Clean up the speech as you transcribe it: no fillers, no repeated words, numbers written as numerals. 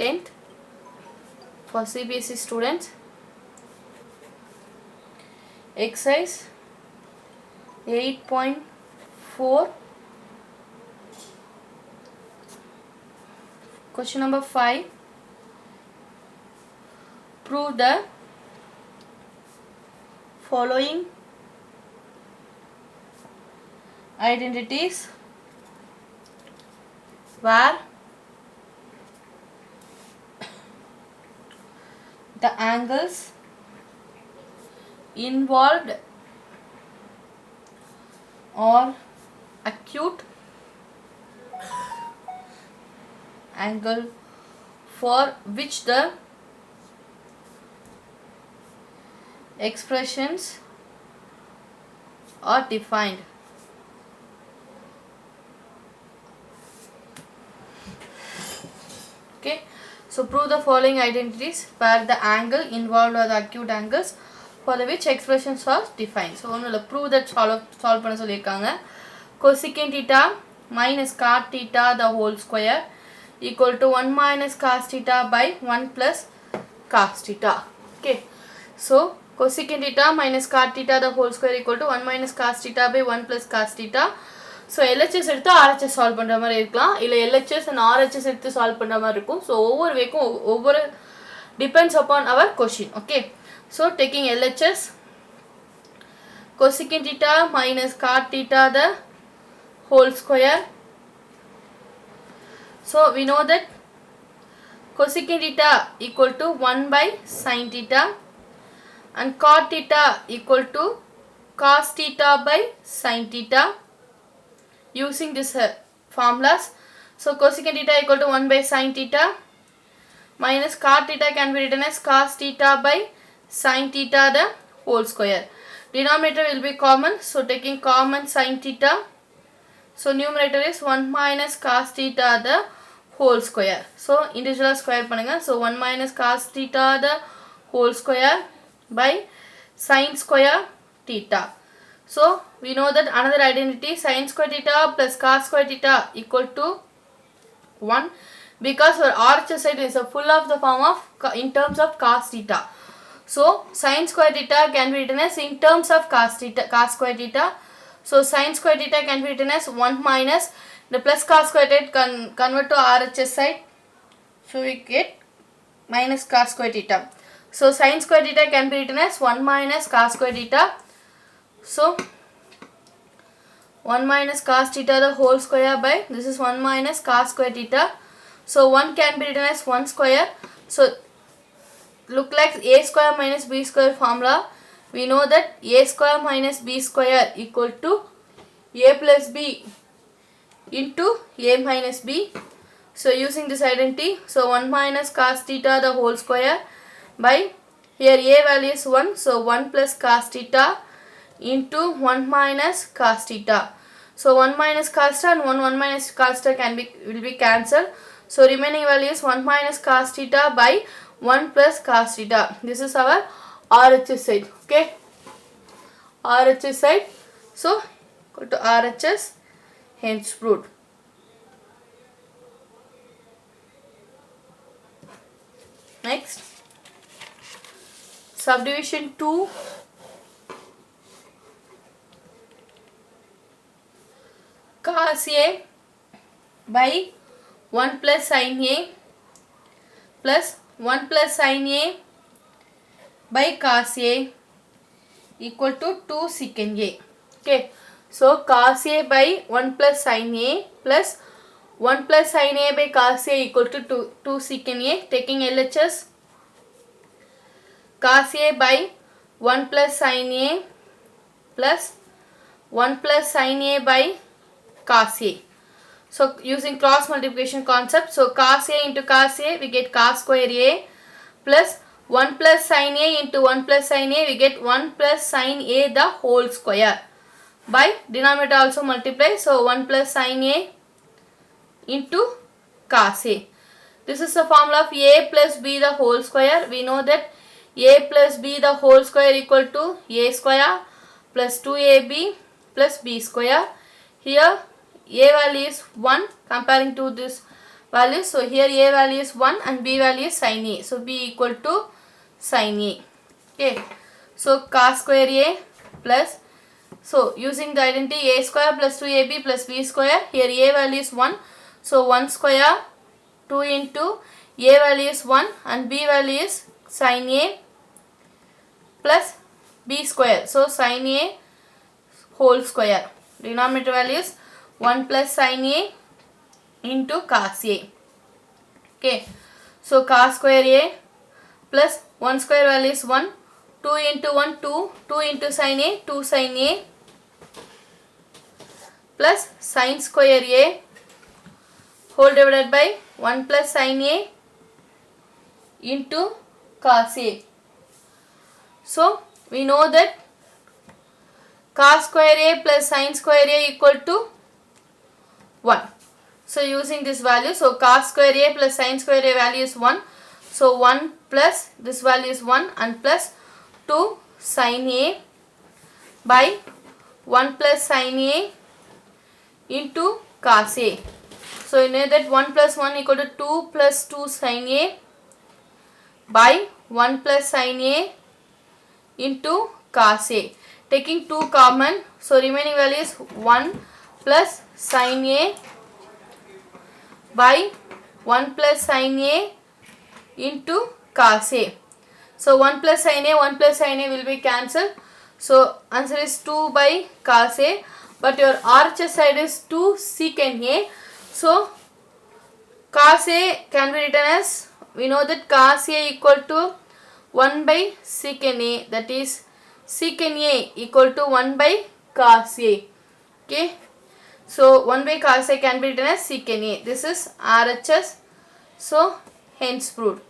10th for CBSE students. Exercise 8.4, question number 5. Prove the following identities where the angles involved are acute angle for which the expressions are defined. Okay, so prove the following identities where the angle involved are the acute angles for the which expressions are defined. So prove that solve பண்ண சொல்லிருக்காங்க. Cosecant theta minus cot theta the whole square equal to 1 minus cos theta by 1 plus cos theta. Okay, so cosecant theta minus cot theta the whole square equal to 1 minus cos theta by 1 plus cos theta. So LHS எடுத்து RHS solve பண்ணுற மாதிரி இருக்கலாம், இல்லை LHS and RHS எடுத்து solve பண்ணுற மாதிரி இருக்கும். So ஒவ்வொரு வேக்கும் ஒவ்வொரு depends upon our question. Okay, so taking LHS cosecant theta minus cot theta the whole square. So we know that cosecant theta equal to 1 by sin theta and cot theta equal to cos theta by sin theta. Using this formulas, so cosecant theta equal to 1 by sin theta minus cot theta can be written as cos theta by sin theta the whole square. Denominator will be common, so taking common sin theta, so numerator is 1 minus cos theta the whole square. So individual square பண்ணுங்க. So 1 minus cos theta the whole square by sin square theta. So we know that another identity sin square theta plus cos square theta equal to 1 because our RHS side is a full of the form of in terms of cos theta. So sin square theta can be written as in terms of cos square theta. So sin square theta can be written as 1 minus the plus cos square theta convert to RHS side. So we get minus cos square theta. So sin square theta can be written as 1 minus cos square theta. So 1 minus cos theta the whole square by this is 1 minus cos square theta. So 1 can be written as 1 square. So look like a square minus b square formula. We know that a square minus b square equal to a plus b into a minus b. So using this identity, so 1 minus cos theta the whole square by here a value is 1, so 1 plus cos theta into 1 minus cos theta. So 1 minus cos theta and 1 minus cos theta will be cancelled. So remaining value is 1 minus cos theta by 1 plus cos theta. This is our RHS side. Okay, RHS side. So go to RHS, hence proved. Next, subdivision 2. Cos A by 1 plus sin A plus 1 plus sin A by cos A equal to 2 secant A. Okay, so cos A by 1 plus sin A plus 1 plus sin A by cos A equal to 2 secant A. Taking LHS, cos A by 1 plus sin A plus 1 plus sin A by cos A. So using cross multiplication concept, so cos A into cos A we get cos square A plus 1 plus sin A into 1 plus sin A we get 1 plus sin A the whole square by denominator also multiply, so 1 plus sin A into cos A. This is the formula of A plus B the whole square. We know that A plus B the whole square equal to A square plus 2AB plus B square. Here A value is 1, comparing to this values. So here A value is 1 and B value is sin A. So B equal to sin A. Okay. So cos square A plus, so using the identity A square plus 2AB plus B square, here A value is 1. So 1 square 2 into A value is 1 and B value is sin A plus B square. So sin A whole square. Denominator value is 1 plus sin A into cos A. Okay. So cos square A plus 1 square value is 1. 2 into 1 2. 2 into sin A 2 sin A plus sin square A whole divided by 1 plus sin A into cos A. So we know that cos square A plus sin square A equal to 1. So using this value, so cos square A plus sin square A value is 1. So 1 plus this value is 1 and plus 2 sin A by 1 plus sin A into cos A. So you know that 1 plus 1 equal to 2 plus 2 sin A by 1 plus sin A into cos A. Taking 2 common, so remaining value is 1 plus sin A by 1 plus sin A into cos A. So 1 plus sin A will be cancelled. So answer is 2 by cos A, but your RHS side is 2 secant A. So cos A can be written as, we know that cos A equal to 1 by secant A, that is secant A equal to 1 by cos A. Okay. So 1 by cos A can be written as secant A. This is RHS. So hence proved.